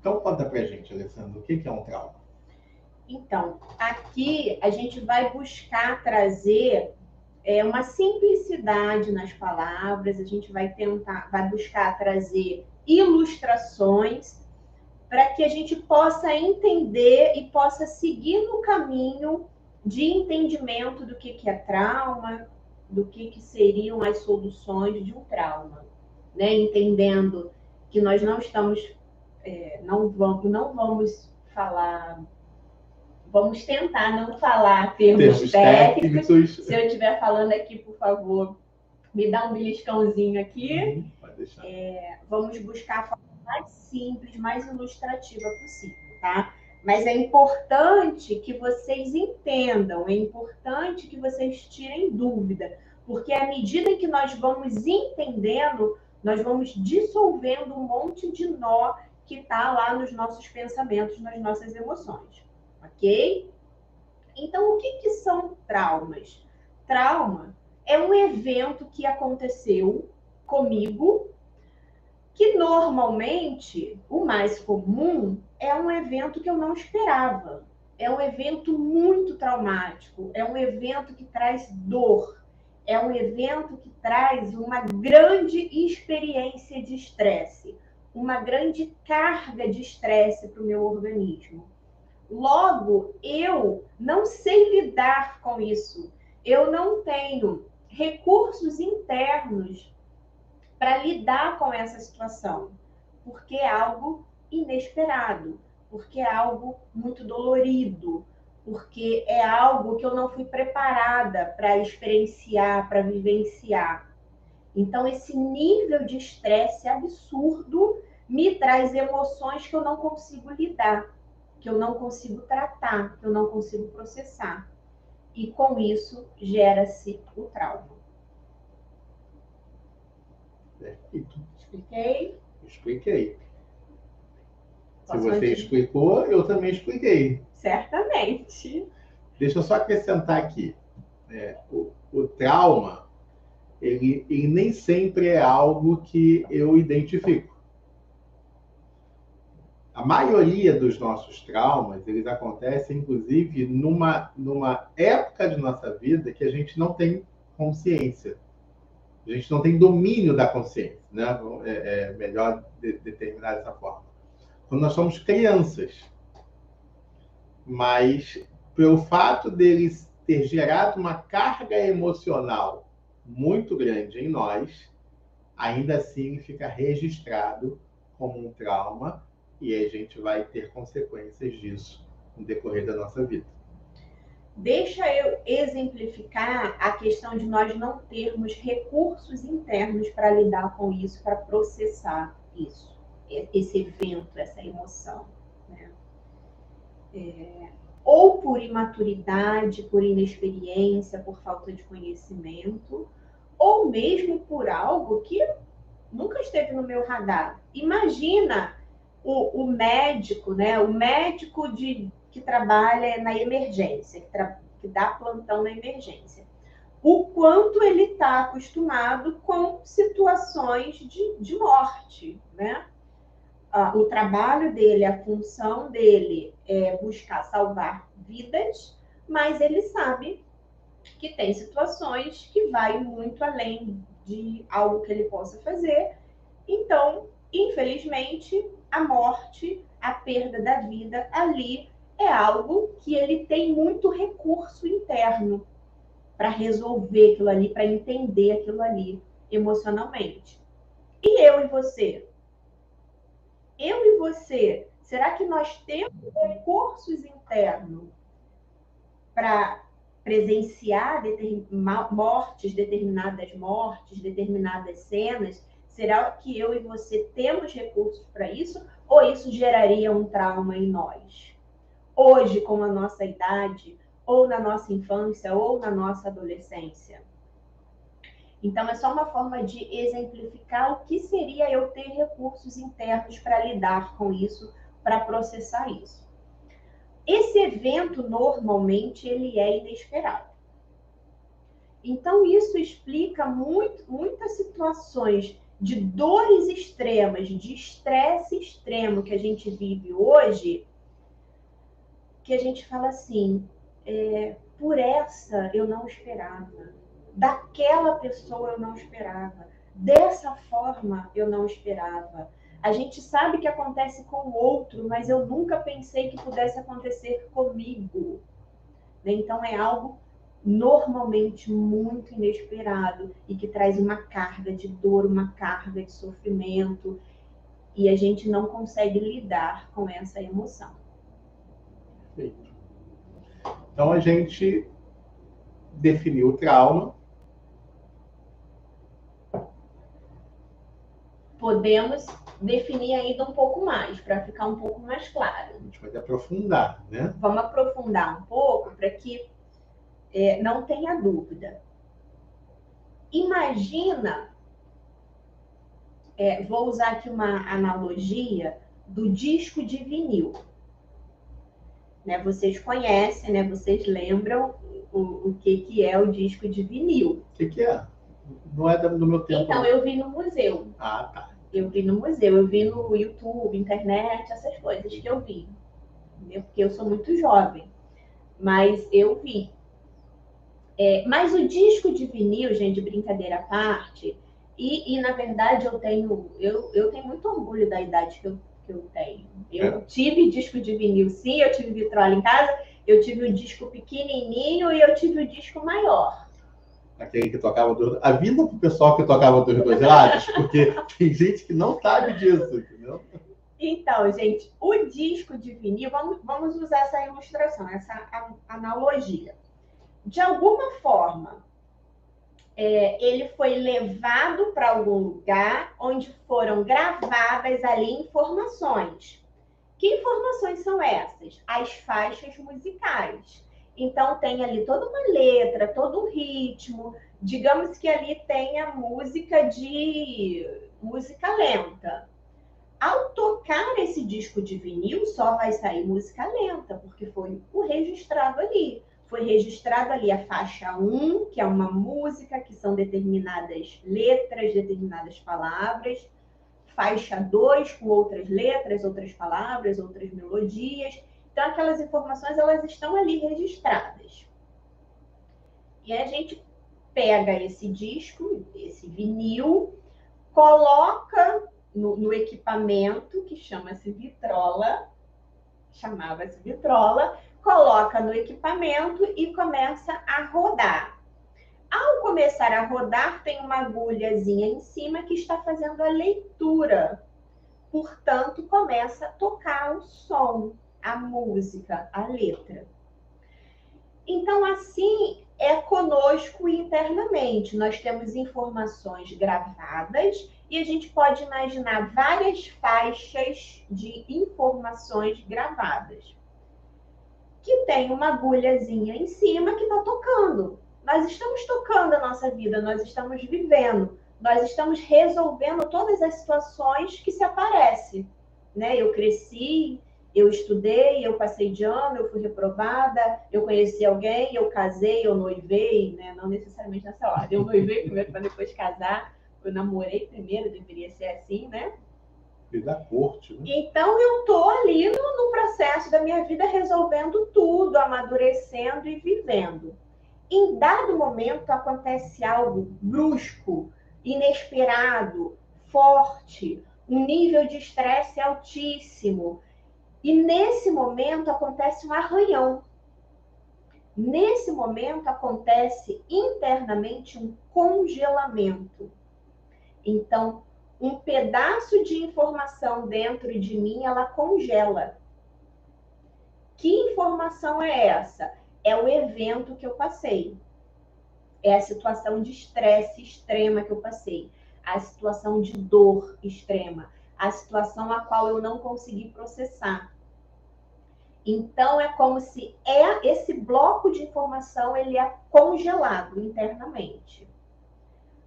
Então, conta pra gente, Alessandra, o que é um trauma? Então, aqui a gente vai buscar trazer uma simplicidade nas palavras, a gente vai buscar trazer ilustrações para que a gente possa entender e possa seguir no caminho de entendimento do que é trauma, do que seriam as soluções de um trauma, né? Entendendo que nós não estamos, não vamos falar, vamos tentar não falar termos técnicos. Se eu estiver falando aqui, por favor, me dá um beliscãozinho aqui. Pode deixar. Vamos buscar a forma mais simples, mais ilustrativa possível, tá? Mas é importante que vocês entendam, é importante que vocês tirem dúvida, porque à medida que nós vamos entendendo, nós vamos dissolvendo um monte de nó que está lá nos nossos pensamentos, nas nossas emoções, ok? Então, o que são traumas? Trauma é um evento que aconteceu comigo, que normalmente, o mais comum, é um evento que eu não esperava. É um evento muito traumático, é um evento que traz dor, é um evento que traz uma grande experiência de estresse, uma grande carga de estresse para o meu organismo. Logo, eu não sei lidar com isso. Eu não tenho recursos internos para lidar com essa situação, porque é algo inesperado, porque é algo muito dolorido, porque é algo que eu não fui preparada para experienciar, para vivenciar. Então, esse nível de estresse absurdo me traz emoções que eu não consigo lidar, que eu não consigo tratar, que eu não consigo processar. E com isso gera-se o trauma. Expliquei? Expliquei. Se você explicou, eu também expliquei. Certamente. Deixa eu só acrescentar aqui. O trauma, ele nem sempre é algo que eu identifico. A maioria dos nossos traumas, eles acontecem, inclusive, numa época de nossa vida que a gente não tem consciência. A gente não tem domínio da consciência, né? É melhor determinar dessa forma. Quando nós somos crianças. Mas, pelo fato deles ter gerado uma carga emocional muito grande em nós, ainda assim fica registrado como um trauma e a gente vai ter consequências disso no decorrer da nossa vida. Deixa eu exemplificar a questão de nós não termos recursos internos para lidar com isso, para processar isso, esse evento, essa emoção, né? Ou por imaturidade, por inexperiência, por falta de conhecimento, ou mesmo por algo que nunca esteve no meu radar. Imagina o médico, né? O médico que trabalha na emergência, que dá plantão na emergência. O quanto ele está acostumado com situações de morte, né? O trabalho dele, a função dele é buscar salvar vidas, mas ele sabe que tem situações que vai muito além de algo que ele possa fazer. Então, infelizmente, a morte, a perda da vida ali é algo que ele tem muito recurso interno para resolver aquilo ali, para entender aquilo ali emocionalmente. E eu e você? Eu e você, será que nós temos recursos internos para presenciar determinadas mortes, determinadas cenas? Será que eu e você temos recursos para isso? Ou isso geraria um trauma em nós? Hoje, com a nossa idade, ou na nossa infância, ou na nossa adolescência? Então, é só uma forma de exemplificar o que seria eu ter recursos internos para lidar com isso, para processar isso. Esse evento, normalmente, ele é inesperado. Então, isso explica muitas situações de dores extremas, de estresse extremo que a gente vive hoje, que a gente fala assim, por essa eu não esperava, daquela pessoa eu não esperava, dessa forma eu não esperava. A gente sabe que acontece com o outro, mas eu nunca pensei que pudesse acontecer comigo. Então é algo normalmente muito inesperado e que traz uma carga de dor, uma carga de sofrimento, e a gente não consegue lidar com essa emoção. Perfeito. Então a gente definiu o trauma. Podemos definir ainda um pouco mais, para ficar um pouco mais claro. A gente vai aprofundar, né? Vamos aprofundar um pouco para que não tenha dúvida. Imagina, vou usar aqui uma analogia do disco de vinil. Né, vocês conhecem, né, vocês lembram o que é o disco de vinil. O que é? Não é do meu tempo. Então, eu vi no museu. Ah, tá. Eu vi no museu, eu vi no YouTube, internet, essas coisas que eu vi. Entendeu? Porque eu sou muito jovem. Mas eu vi. Mas o disco de vinil, gente, brincadeira à parte, e na verdade eu tenho muito orgulho da idade que eu tenho. Eu tive disco de vinil, sim, eu tive vitrola em casa, eu tive o disco pequenininho e eu tive o disco maior. Aquele que tocava a vida pro pessoal que tocava dos dois lados, porque tem gente que não sabe disso, entendeu? Então, gente, o disco de vinil, vamos usar essa ilustração, essa analogia. De alguma forma, ele foi levado para algum lugar onde foram gravadas ali informações. Que informações são essas? As faixas musicais. Então, tem ali toda uma letra, todo um ritmo. Digamos que ali tenha música lenta. Ao tocar esse disco de vinil, só vai sair música lenta, porque foi o registrado ali. Foi registrado ali a faixa 1, que é uma música, que são determinadas letras, determinadas palavras. Faixa 2, com outras letras, outras palavras, outras melodias. Então, aquelas informações, elas estão ali registradas. E a gente pega esse disco, esse vinil, coloca no equipamento, que chamava-se vitrola, coloca no equipamento e começa a rodar. Ao começar a rodar, tem uma agulhazinha em cima que está fazendo a leitura. Portanto, começa a tocar o som, a música, a letra. Então, assim é conosco internamente. Nós temos informações gravadas e a gente pode imaginar várias faixas de informações gravadas. Que tem uma agulhazinha em cima que está tocando. Nós estamos tocando a nossa vida, nós estamos vivendo, nós estamos resolvendo todas as situações que se aparecem. Né? Eu cresci, eu estudei, eu passei de ano, eu fui reprovada, eu conheci alguém, eu casei, eu noivei, né? Não necessariamente nessa ordem. Eu noivei primeiro para depois casar, eu namorei primeiro, deveria ser assim, né? E da corte, né? Então, eu estou ali no processo da minha vida resolvendo tudo, amadurecendo e vivendo. Em dado momento, acontece algo brusco, inesperado, forte, um nível de estresse altíssimo. E nesse momento acontece um arranhão. Nesse momento acontece internamente um congelamento. Então, um pedaço de informação dentro de mim, ela congela. Que informação é essa? É o evento que eu passei. É a situação de estresse extrema que eu passei. A situação de dor extrema. A situação a qual eu não consegui processar. Então, é como se esse bloco de informação ele é congelado internamente.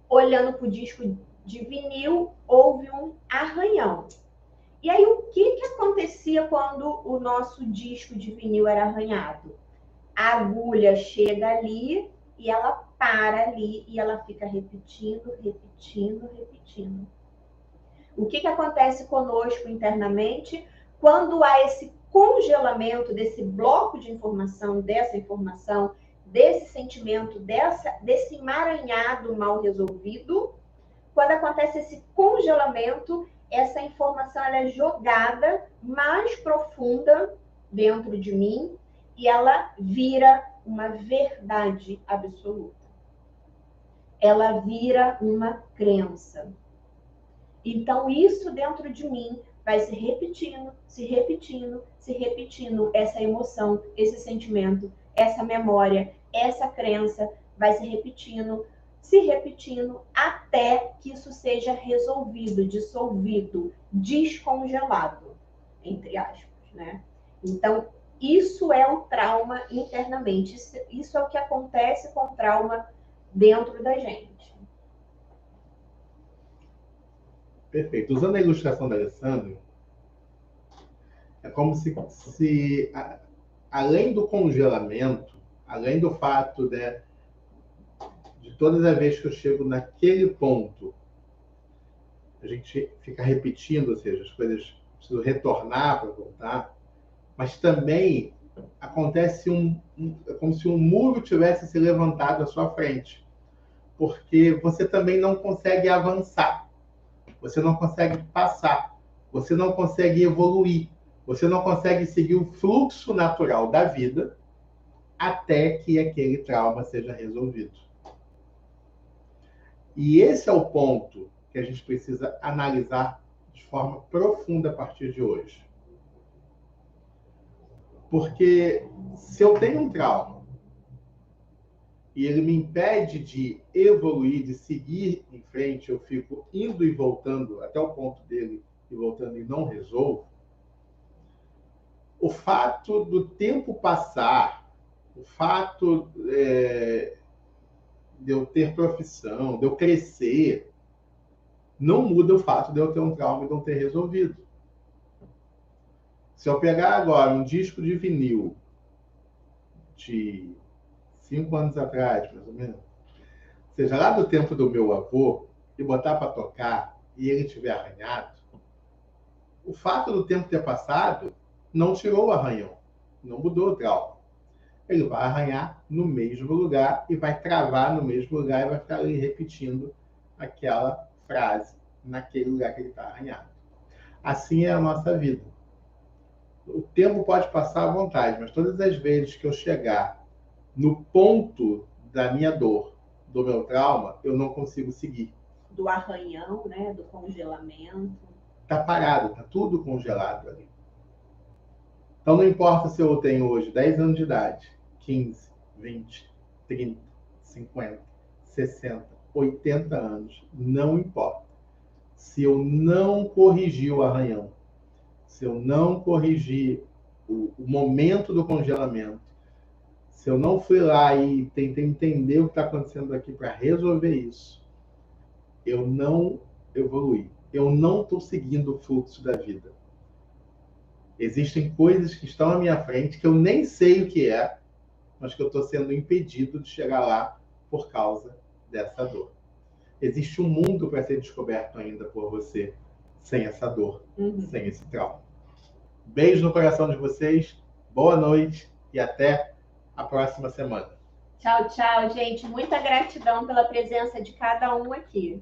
Olhando para o disco de vinil, houve um arranhão. E aí, o que acontecia quando o nosso disco de vinil era arranhado? A agulha chega ali e ela para ali e ela fica repetindo, repetindo, repetindo. O que acontece conosco internamente quando há esse congelamento desse bloco de informação, desse sentimento, desse emaranhado mal resolvido? Quando acontece esse congelamento, essa informação ela é jogada mais profunda dentro de mim e ela vira uma verdade absoluta. Ela vira uma crença. Então, isso dentro de mim vai se repetindo, se repetindo, se repetindo. Essa emoção, esse sentimento, essa memória, essa crença vai se repetindo, até que isso seja resolvido, dissolvido, descongelado, entre aspas, né? Então, isso é o trauma internamente. Isso é o que acontece com o trauma dentro da gente. Perfeito. Usando a ilustração da Alessandra, é como se além do congelamento, além do fato de todas as vezes que eu chego naquele ponto, a gente fica repetindo, ou seja, as coisas precisam retornar para voltar, mas também acontece é como se um muro tivesse se levantado à sua frente, porque você também não consegue avançar. Você não consegue passar, você não consegue evoluir, você não consegue seguir o fluxo natural da vida até que aquele trauma seja resolvido. E esse é o ponto que a gente precisa analisar de forma profunda a partir de hoje. Porque se eu tenho um trauma e ele me impede de evoluir, de seguir em frente, eu fico indo e voltando até o ponto dele e voltando e não resolvo, o fato do tempo passar, o fato de eu ter profissão, de eu crescer, não muda o fato de eu ter um trauma e não ter resolvido. Se eu pegar agora um disco de vinil de 5 anos atrás, mais ou menos, seja lá do tempo do meu avô, e botar para tocar e ele tiver arranhado, o fato do tempo ter passado não tirou o arranhão, não mudou o trauma. Ele vai arranhar no mesmo lugar e vai travar no mesmo lugar e vai ficar ali repetindo aquela frase naquele lugar que ele está arranhado. Assim é a nossa vida. O tempo pode passar à vontade, mas todas as vezes que eu chegar no ponto da minha dor, do meu trauma, eu não consigo seguir. Do arranhão, né? Do congelamento. Está parado, está tudo congelado ali. Então não importa se eu tenho hoje 10 anos de idade, 15, 20, 30, 50, 60, 80 anos, não importa. Se eu não corrigir o arranhão, se eu não corrigir o momento do congelamento, se eu não fui lá e tentei entender o que está acontecendo aqui para resolver isso, eu não evoluí. Eu não estou seguindo o fluxo da vida. Existem coisas que estão à minha frente que eu nem sei o que é, mas que eu estou sendo impedido de chegar lá por causa dessa dor. Existe um mundo para ser descoberto ainda por você sem essa dor, sem esse trauma. Beijo no coração de vocês, boa noite e até a próxima semana. Tchau, tchau, gente. Muita gratidão pela presença de cada um aqui.